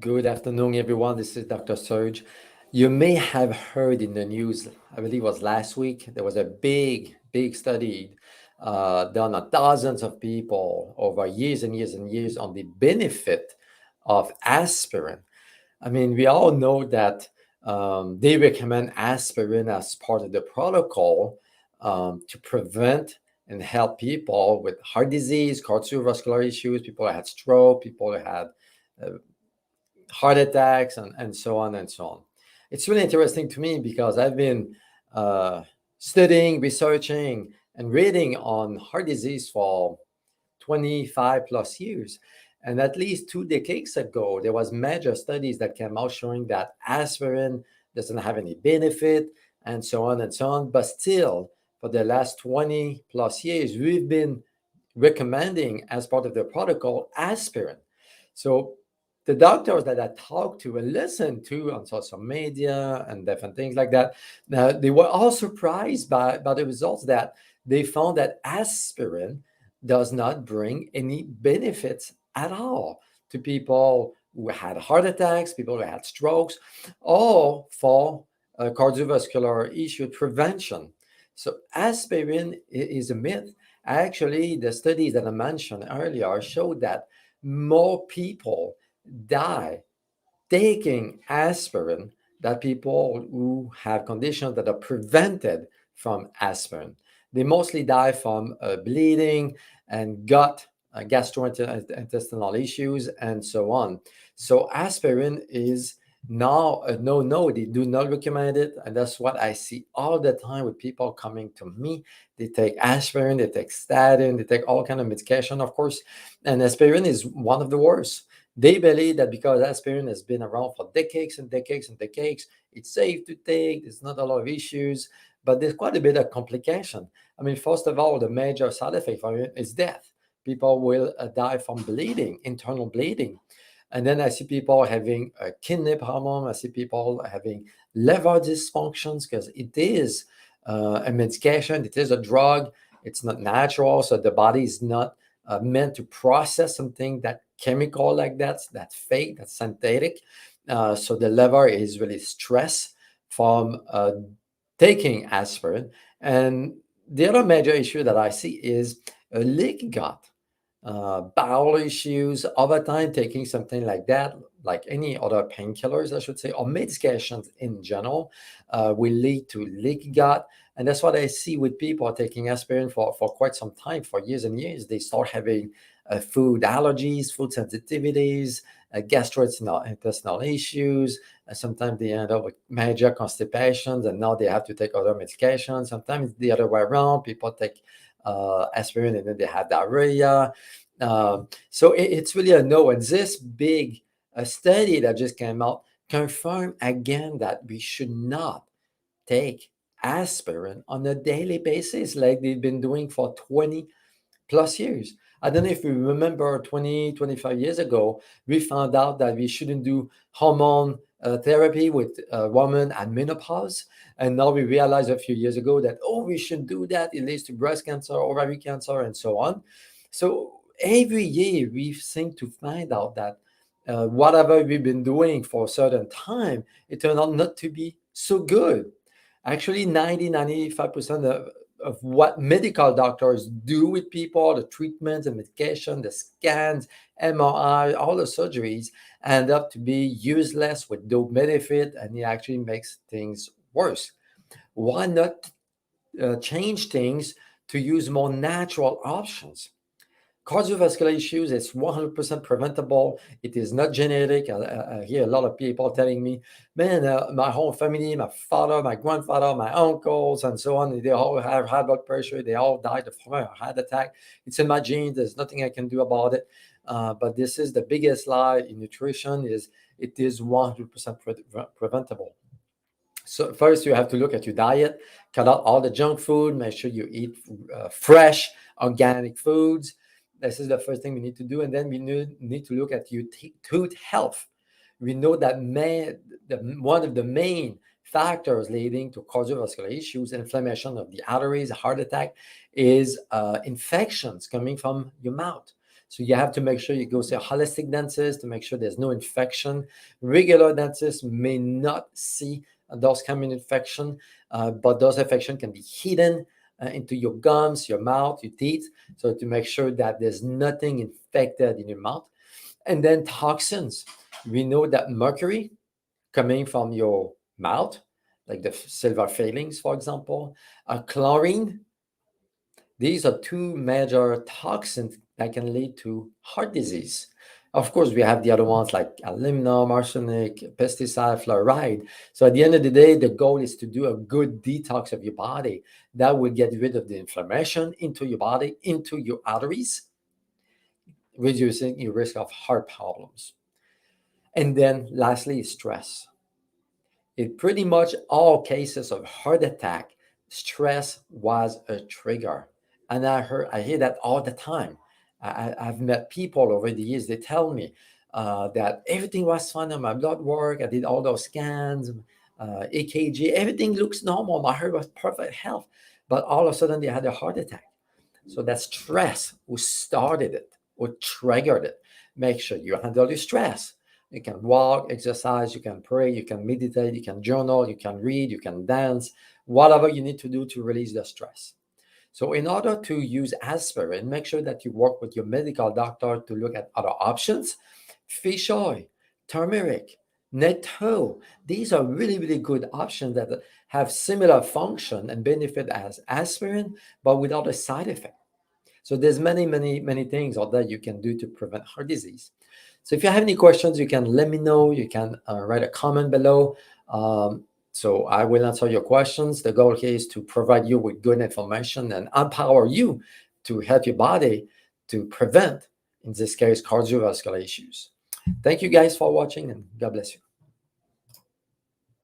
Good afternoon, everyone. This is Dr. Serge. You may have heard in the news, I believe it was last week, there was a big study done on thousands of people over years and years and years on the benefit of aspirin. I mean, we all know that they recommend aspirin as part of the protocol to prevent and help people with heart disease, cardiovascular issues, people that had stroke, people that had uh, heart attacks, and so on and so on. It's really interesting to me because I've been uh, studying, researching, and reading on heart disease for 25 plus years. And at least 2 decades ago, there was major studies that came out showing that aspirin doesn't have any benefit and so on and so on. But still, for the last 20 plus years, we've been recommending as part of the protocol aspirin. So the doctors that I talked to and listened to on social media and different things like that, they were all surprised by the results that they found that aspirin does not bring any benefits at all to people who had heart attacks, people who had strokes, or for cardiovascular issue prevention. So aspirin is a myth. Actually, the studies that I mentioned earlier showed that more people die taking aspirin than people who have conditions that are prevented from aspirin. They mostly die from bleeding and gut, gastrointestinal issues, and so on. So aspirin is now a no. They do not recommend it, and that's what I see all the time with people coming to me. They take aspirin, they take statin, they take all kind of medication, of course, and aspirin is one of the worst. They believe that because aspirin has been around for decades and decades and decades, it's safe to take, there's not a lot of issues, but there's quite a bit of complication. I mean, first of all, the major side effect for it is death. People will die from bleeding, internal bleeding. And then I see people having a kidney problem. I see people having liver dysfunctions because it is a medication, it is a drug, it's not natural, so the body is not meant to process something that chemical like that's fake, that's synthetic. So the liver is really stressed from taking aspirin. And the other major issue that I see is a leaky gut, bowel issues over time, taking something like that, like any other painkillers, I should say, or medications in general, will lead to leaky gut. And that's what I see with people taking aspirin for quite some time, for years and years. They start having food allergies, food sensitivities, gastrointestinal issues. Sometimes they end up with major constipations, and now they have to take other medications. Sometimes the other way around, people take aspirin and then they have diarrhea. So it's really a no. And this big study that just came out confirmed again that we should not take aspirin on a daily basis like they've been doing for 20 plus years. I don't know if you remember 20, 25 years ago, we found out that we shouldn't do hormone therapy with women at menopause. And now we realized a few years ago that, oh, we should do that. It leads to breast cancer, ovarian cancer, and so on. So every year we seem to find out that whatever we've been doing for a certain time, it turned out not to be so good. Actually, 95% of what medical doctors do with people, the treatments, the medication, the scans, MRI, all the surgeries end up to be useless with no benefit, and it actually makes things worse. Why not change things to use more natural options? Cardiovascular issues is 100% preventable. It is not genetic. I hear a lot of people telling me, man, my whole family, my father, my grandfather, my uncles, and so on, they all have high blood pressure. They all died from a heart attack. It's in my genes. There's nothing I can do about it. But this is the biggest lie in nutrition: is it is 100% preventable. So first, you have to look at your diet, cut out all the junk food, make sure you eat fresh, organic foods. This is the first thing we need to do. And then we need to look at your tooth health. We know that one of the main factors leading to cardiovascular issues, inflammation of the arteries, heart attack, is infections coming from your mouth. So you have to make sure you go see a holistic dentist to make sure there's no infection. Regular dentists may not see those common infection, but those infection can be hidden into your gums, your mouth, your teeth. So to make sure that there's nothing infected in your mouth. And then toxins. We know that mercury coming from your mouth, like the silver filings, for example, chlorine. These are two major toxins that can lead to heart disease. Of course, we have the other ones like aluminum, arsenic, pesticide, fluoride. So at the end of the day, the goal is to do a good detox of your body that will get rid of the inflammation into your body, into your arteries, reducing your risk of heart problems. And then lastly, stress. In pretty much all cases of heart attack, stress was a trigger. And I hear that all the time. Have met people over the years, they tell me that everything was fine on my blood work. I did all those scans, EKG, everything looks normal. My heart was perfect health. But all of a sudden they had a heart attack. So that stress who started it, who triggered it. Make sure you handle your stress. You can walk, exercise, you can pray, you can meditate, you can journal, you can read, you can dance, whatever you need to do to release the stress. So in order to use aspirin, make sure that you work with your medical doctor to look at other options. Fish oil, turmeric, netto. These are really, really good options that have similar function and benefit as aspirin, but without a side effect. So there's many, many, many things out there you can do to prevent heart disease. So if you have any questions, you can let me know. You can write a comment below. So I will answer your questions. The goal here is to provide you with good information and empower you to help your body to prevent, in this case, cardiovascular issues. Thank you guys for watching, and God bless you.